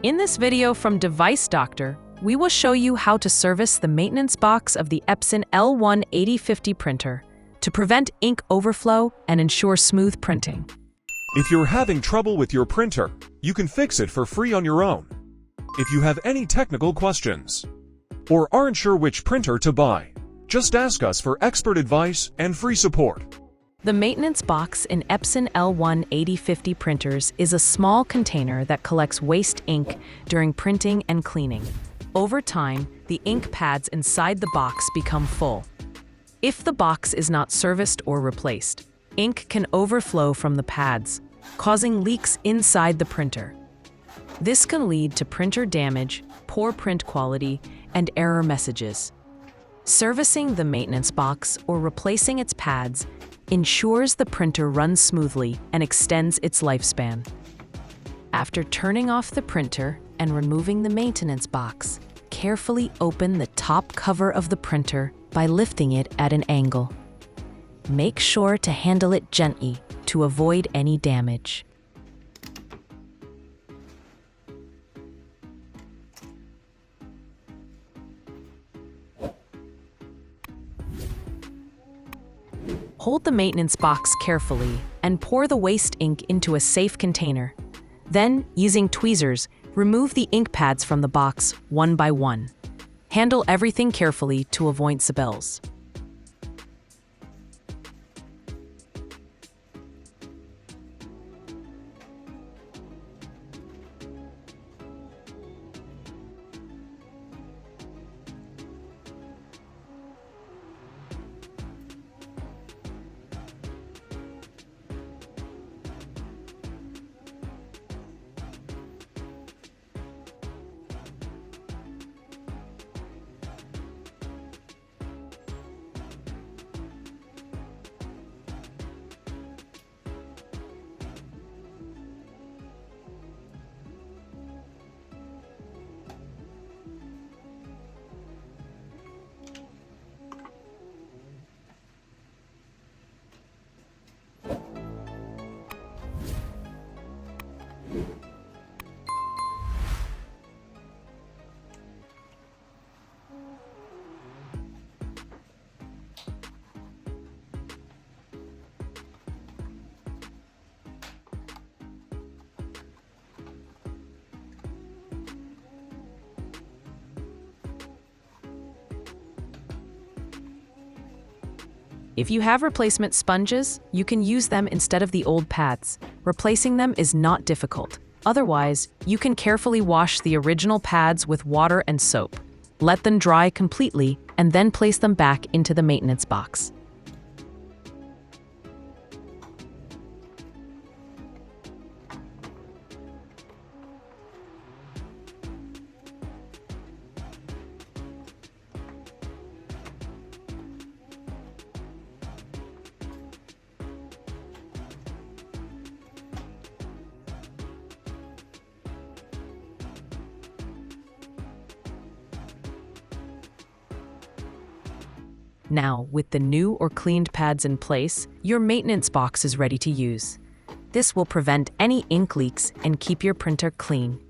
In this video from Device Doctor, we will show you how to service the maintenance box of the Epson L18050 printer to prevent ink overflow and ensure smooth printing. If you're having trouble with your printer, you can fix it for free on your own. If you have any technical questions or aren't sure which printer to buy, just ask us for expert advice and free support. The maintenance box in Epson L18050 printers is a small container that collects waste ink during printing and cleaning. Over time, the ink pads inside the box become full. If the box is not serviced or replaced, ink can overflow from the pads, causing leaks inside the printer. This can lead to printer damage, poor print quality, and error messages. Servicing the maintenance box or replacing its pads ensures the printer runs smoothly and extends its lifespan. After turning off the printer and removing the maintenance box, carefully open the top cover of the printer by lifting it at an angle. Make sure to handle it gently to avoid any damage. Hold the maintenance box carefully and pour the waste ink into a safe container. Then, using tweezers, remove the ink pads from the box one by one. Handle everything carefully to avoid spills. If you have replacement sponges, you can use them instead of the old pads. Replacing them is not difficult. Otherwise, you can carefully wash the original pads with water and soap. Let them dry completely and then place them back into the maintenance box. Now, with the new or cleaned pads in place, your maintenance box is ready to use. This will prevent any ink leaks and keep your printer clean.